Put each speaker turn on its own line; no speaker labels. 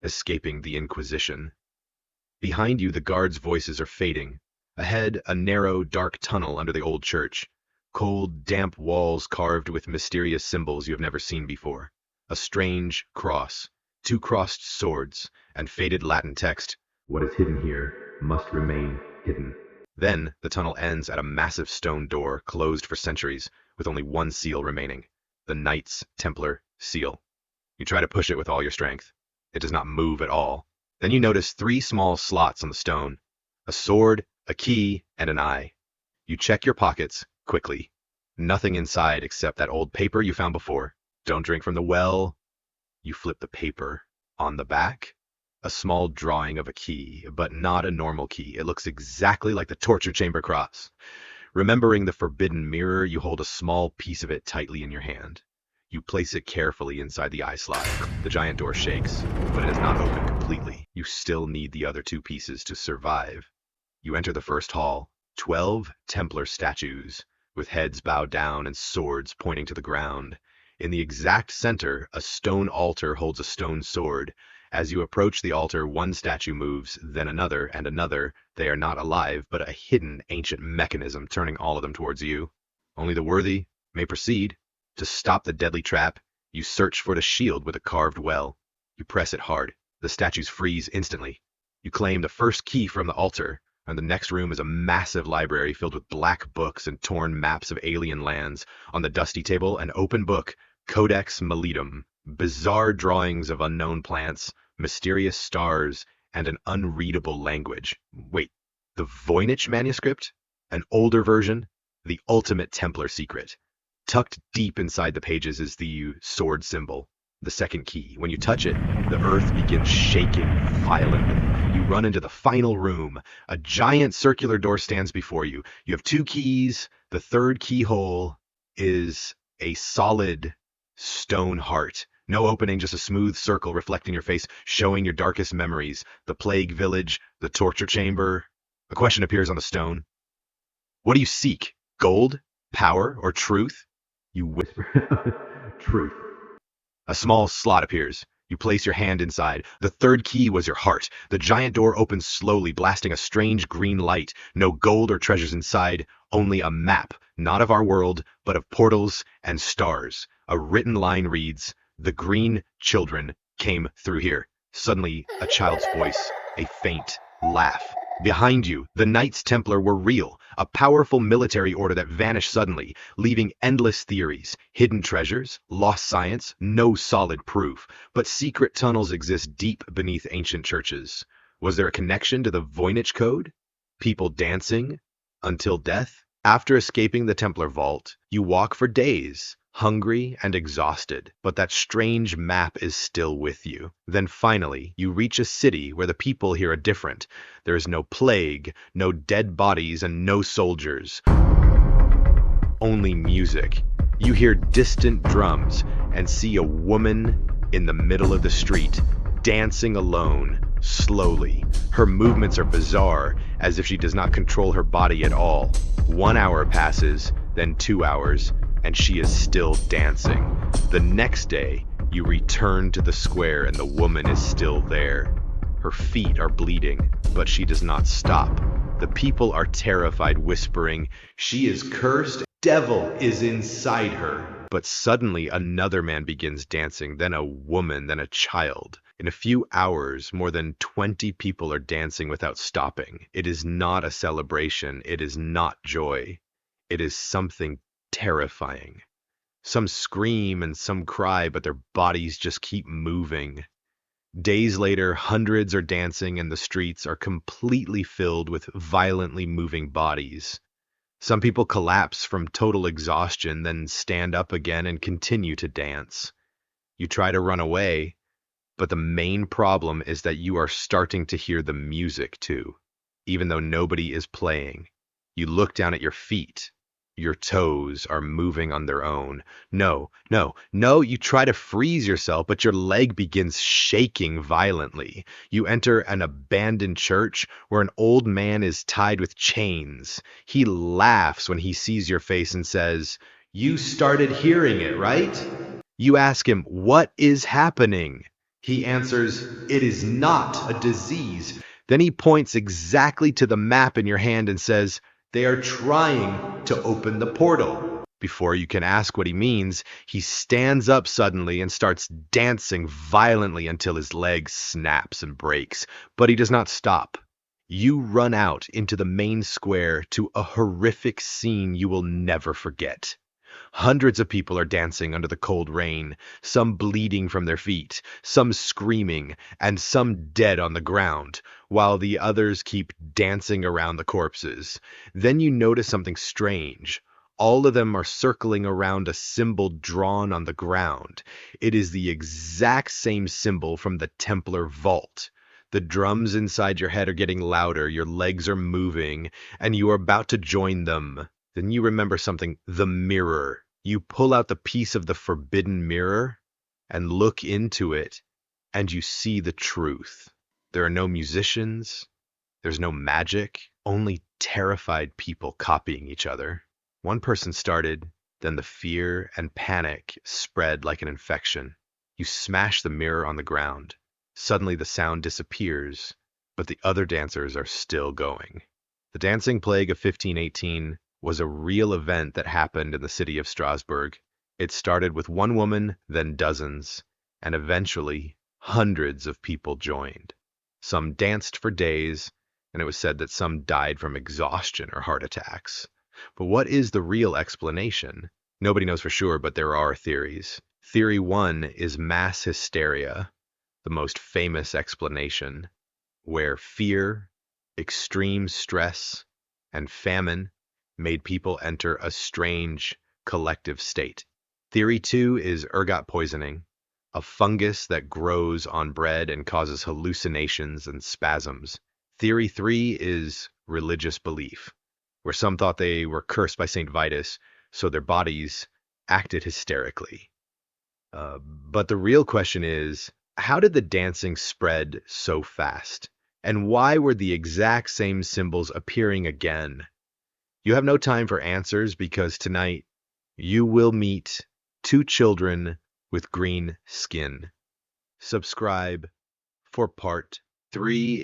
escaping the Inquisition. Behind you, the guards' voices are fading. Ahead, a narrow, dark tunnel under the old church. Cold, damp walls carved with mysterious symbols you have never seen before. A strange cross, two crossed swords, and faded Latin text. What is hidden here must remain hidden. Then, the tunnel ends at a massive stone door closed for centuries, with only one seal remaining. The Knights Templar seal. You try to push it with all your strength. It does not move at all. Then you notice three small slots on the stone. A sword, a key, and an eye. You check your pockets, quickly. Nothing inside except that old paper you found before. Don't drink from the well. You flip the paper. On the back, a small drawing of a key, but not a normal key. It looks exactly like the torture chamber cross. Remembering the forbidden mirror, you hold a small piece of it tightly in your hand. You place it carefully inside the eye slot. The giant door shakes, but it is not open completely. You still need the other two pieces to survive. You enter the first hall. 12 Templar statues, with heads bowed down and swords pointing to the ground. In the exact center, a stone altar holds a stone sword. As you approach the altar, one statue moves, then another and another. They are not alive, but a hidden ancient mechanism turning all of them towards you. Only the worthy may proceed. To stop the deadly trap, you search for the shield with a carved well. You press it hard. The statues freeze instantly. You claim the first key from the altar, and the next room is a massive library filled with black books and torn maps of alien lands. On the dusty table, an open book, Codex Miletum, bizarre drawings of unknown plants, mysterious stars, and an unreadable language. Wait, the Voynich manuscript? An older version? The ultimate Templar secret. Tucked deep inside the pages is the sword symbol, the second key. When you touch it, the earth begins shaking violently. You run into the final room. A giant circular door stands before you. You have two keys. The third keyhole is a solid stone heart. No opening, just a smooth circle reflecting your face, showing your darkest memories. The plague village, the torture chamber. A question appears on the stone. What do you seek? Gold? Power? Or truth? You whisper, truth. A small slot appears. You place your hand inside. The third key was your heart. The giant door opens slowly, blasting a strange green light. No gold or treasures inside, only a map, not of our world, but of portals and stars. A written line reads, "The green children came through here." Suddenly, a child's voice, a faint laugh. Behind you, the Knights Templar were real, a powerful military order that vanished suddenly, leaving endless theories, hidden treasures, lost science, no solid proof. But secret tunnels exist deep beneath ancient churches. Was there a connection to the Voynich Code? People dancing until death? After escaping the Templar vault, you walk for days, hungry and exhausted, but that strange map is still with you. Then finally, you reach a city where the people here are different. There is no plague, no dead bodies, and no soldiers. Only music. You hear distant drums and see a woman in the middle of the street, dancing alone, slowly. Her movements are bizarre, as if she does not control her body at all. 1 hour passes, then 2 hours, and she is still dancing. The next day, you return to the square and the woman is still there. Her feet are bleeding, but she does not stop. The people are terrified, whispering, "She is cursed, devil is inside her." But suddenly another man begins dancing, then a woman, then a child. In a few hours, more than 20 people are dancing without stopping. It is not a celebration, it is not joy. It is something terrifying. Some scream and some cry, but their bodies just keep moving. Days later, hundreds are dancing and the streets are completely filled with violently moving bodies. Some people collapse from total exhaustion, then stand up again and continue to dance. You try to run away, but the main problem is that you are starting to hear the music too, even though nobody is playing. You look down at your feet. Your toes are moving on their own. No, you try to freeze yourself, but your leg begins shaking violently. You enter an abandoned church where an old man is tied with chains. He laughs when he sees your face and says, "You started hearing it, right?" You ask him, "What is happening?" He answers, "It is not a disease." Then he points exactly to the map in your hand and says, "They are trying to open the portal." Before you can ask what he means, he stands up suddenly and starts dancing violently until his leg snaps and breaks. But he does not stop. You run out into the main square to a horrific scene you will never forget. Hundreds of people are dancing under the cold rain, some bleeding from their feet, some screaming, and some dead on the ground, while the others keep dancing around the corpses. Then you notice something strange. All of them are circling around a symbol drawn on the ground. It is the exact same symbol from the Templar vault. The drums inside your head are getting louder, your legs are moving, and you are about to join them. Then you remember something, the mirror. You pull out the piece of the forbidden mirror and look into it, and you see the truth. There are no musicians, there's no magic, only terrified people copying each other. One person started, then the fear and panic spread like an infection. You smash the mirror on the ground. Suddenly the sound disappears, but the other dancers are still going. The Dancing Plague of 1518 was a real event that happened in the city of Strasbourg. It started with one woman, then dozens, and eventually hundreds of people joined. Some danced for days, and it was said that some died from exhaustion or heart attacks. But what is the real explanation? Nobody knows for sure, but there are theories. Theory 1 is mass hysteria, the most famous explanation, where fear, extreme stress, and famine made people enter a strange collective state. Theory 2 is ergot poisoning, a fungus that grows on bread and causes hallucinations and spasms. Theory 3 is religious belief, where some thought they were cursed by St. Vitus, so their bodies acted hysterically. But the real question is, how did the dancing spread so fast? And why were the exact same symbols appearing again? You have no time for answers because tonight you will meet two children with green skin. Subscribe for part 3.